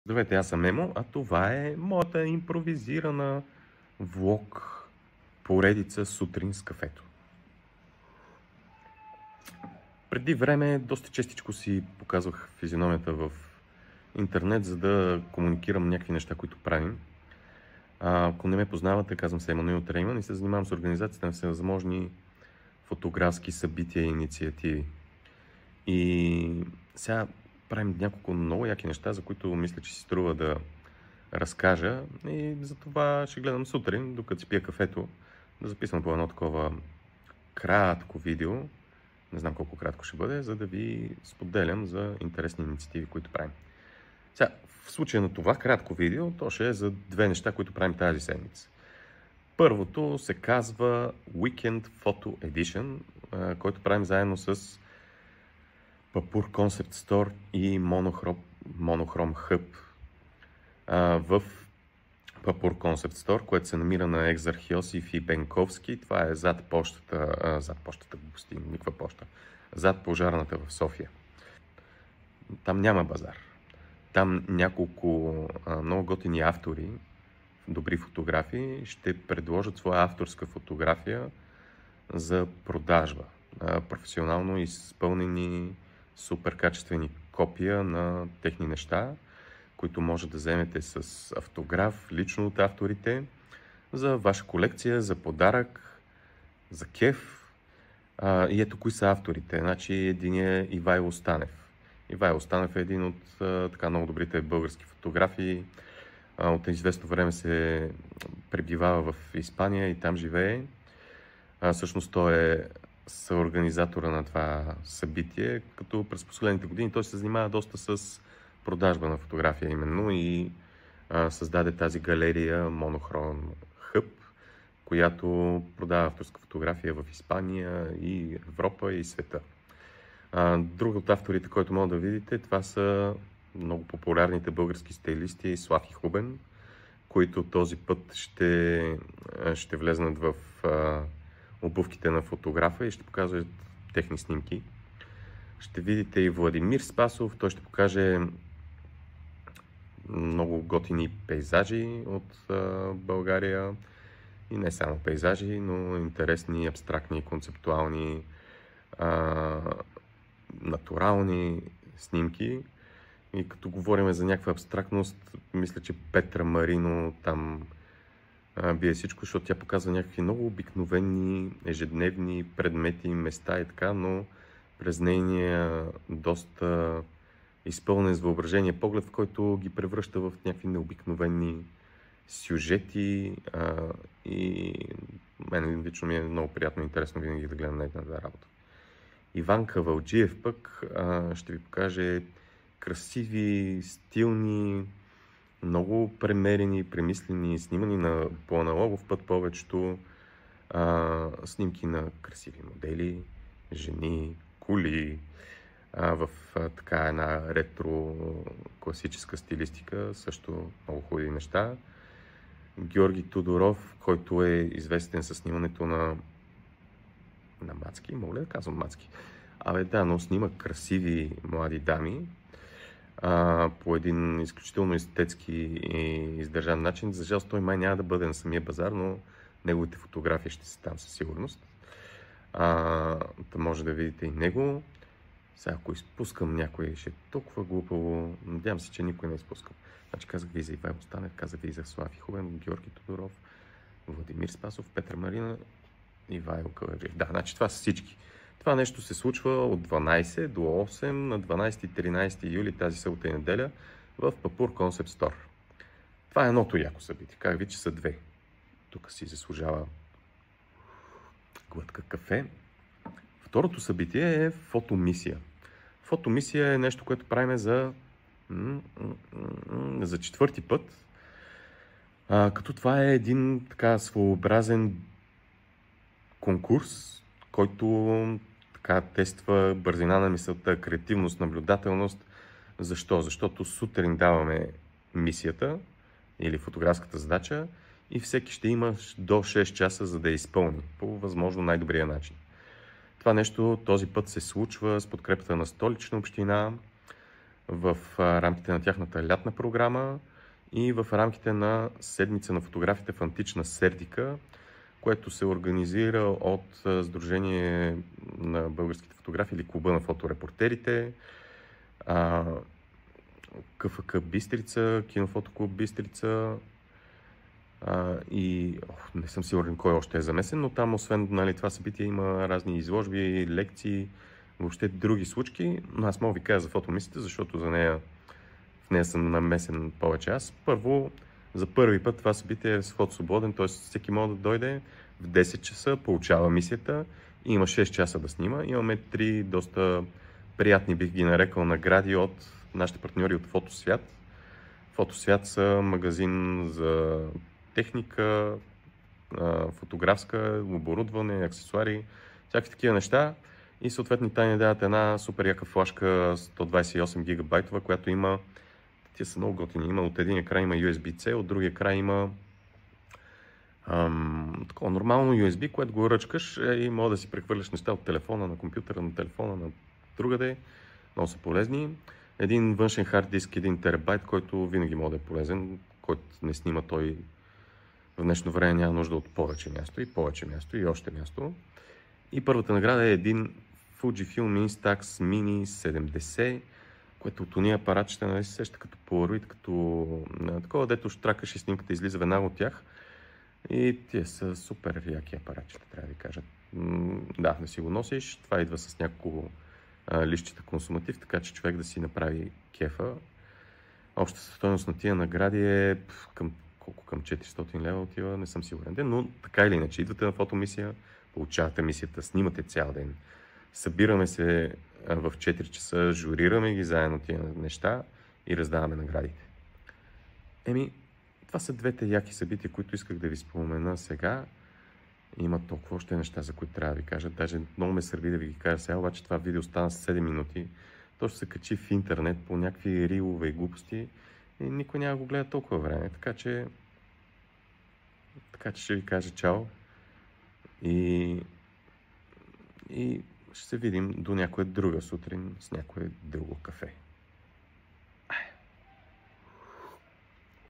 Здравейте, аз съм Емо, а това е моята импровизирана влог поредица сутрин с кафето. Преди време доста честичко си показвах физиономията в интернет, за да комуникирам някакви неща, които правим. Ако не ме познавате, казвам се Емануил Трейман и се занимавам с организацията на всевъзможни фотографски събития и инициативи. И сега правим няколко много яки неща, за които мисля, че си струва да разкажа, и за това ще гледам сутрин, докато си пия кафето, да записвам по едно такова кратко видео, не знам колко кратко ще бъде, за да ви споделям за интересни инициативи, които правим. Сега, в случая на това кратко видео, то ще е за две неща, които правим тази седмица. Първото се казва Weekend Photo Edition, който правим заедно с Papur Concept Store и Monochrome Hub в Papur Concept Store, което се намира на Екзархиосиф и Бенковски. Това е зад почтата, никаква поща, зад пожарната в София. Там няма базар. Там няколко много готини автори, добри фотографии, ще предложат своя авторска фотография за продажба. Професионално изпълнени супер качествени копия на техни неща, които може да вземете с автограф, лично от авторите, за ваша колекция, за подарък, за кеф. И ето кои са авторите. Значи един е Ивайло Станев. Ивайло Станев е един от така много добрите български фотографи. От известно време се пребивава в Испания и там живее. Всъщност той е съорганизатора на това събитие, като през последните години той се занимава доста с продажба на фотография именно и създаде тази галерия Monochrome Hub, която продава авторска фотография в Испания и Европа и света. Друг от авторите, който може да видите, това са много популярните български стилисти Слав и Хубен, които този път ще влезнат в обувките на фотографа и ще показват техни снимки. Ще видите и Владимир Спасов, той ще покаже много готини пейзажи от България и не само пейзажи, но интересни, абстрактни, концептуални, натурални снимки. И като говорим за някаква абстрактност, мисля, че Петра Марино там бие всичко, защото тя показва някакви много обикновени, ежедневни предмети, места и така, но през нейния доста изпълнен с въображение поглед, в който ги превръща в някакви необикновени сюжети. И мен лично ми е много приятно и интересно винаги да гледам нейната работа. Иван Кавалджиев пък ще ви покаже красиви, стилни, много премерени, премислени, снимани по аналогов път повечето снимки на красиви модели, жени, коли, в така една ретро класическа стилистика, също много хубави неща. Георги Тодоров, който е известен със снимането на мацки, мога ли да казвам мацки? Но снима красиви млади дами по един изключително естетски и издържан начин. За жалост той май няма да бъде на самия базар, но неговите фотографии ще са там със сигурност. Може да видите и него. Сега, ако изпускам някой, ще е толкова глупаво. Надявам се, че никой не изпускам. Значи казах ви за Ивайло Станев, казах ви за Слав и Хубен, Георги Тодоров, Владимир Спасов, Петра Марина, Ивайло Кавалджиев. Значи това са всички. Това нещо се случва от 12 до 8 на 12-13 юли тази събота и неделя в Papur Concept Store. Това е едното яко събитие. Как ви, че са две. Тук си заслужава глътка кафе. Второто събитие е фотомисия. Фотомисия е нещо, което правим за четвърти път. Като това е един така своеобразен конкурс, който така тества бързина на мисълта, креативност, наблюдателност. Защо? Защото сутрин даваме мисията или фотографската задача и всеки ще има до 6 часа, за да я изпълни по възможно най-добрия начин. Това нещо този път се случва с подкрепата на Столична община, в рамките на тяхната лятна програма и в рамките на седмица на фотографите в антична Сердика, което се организира от Сдружение на българските фотографи или Клуба на фоторепортерите, КФК Бистрица, Кинофотоклуб Бистрица и не съм сигурен кой още е замесен, но там освен това събитие има разни изложби, лекции, въобще други случки, но аз мога ви кажа за фотомисията, защото в нея съм намесен повече аз. Първо, за първи път това събитие е с вход свободен, т.е. всеки може да дойде в 10 часа, получава мисията и има 6 часа да снима. Имаме 3 доста приятни, бих ги нарекал, награди от нашите партньори от Фотосвят. Фотосвят са магазин за техника, фотографска, оборудване, аксесуари, всякакви такива неща. И съответно те ни дават една супер яка флашка 128 гигабайтова, която има, тия са много готини, има от единия край има USB-C, от другия край има такова нормално USB, което го ръчкаш и може да си прехвърляш неща от телефона на компютъра, на телефона на другаде. Много са полезни. Един външен хард диск, 1 терабайт, който винаги може да е полезен, който не снима, той в днешно време няма нужда от повече място и още място. И първата награда е един Fujifilm Instax Mini 70, което от уния апаратчета, нали се сеща като Polaroid, като такова, дето штракаш и снимката излиза веднага от тях. И тия са супер яки апаратчета, трябва да ви кажа. Да си го носиш, това идва с няколко листчета консуматив, така че човек да си направи кефа. Общата стойност на тия награди е към 400 лева отива, не съм сигурен ден, но така или иначе, идвате на фотомисия, получавате мисията, снимате цял ден, събираме се в 4 часа, журираме ги заедно тия неща и раздаваме наградите. Това са двете яки събития, които исках да ви спомена сега. Има толкова още неща, за които трябва да ви кажа. Даже много ме сърби да ви ги кажа сега, обаче това видео стана с 7 минути. То ще се качи в интернет по някакви рилове и глупости и никой няма го гледа толкова време. Така че ще ви кажа чао и ще се видим до някоя друга сутрин с някое друго кафе.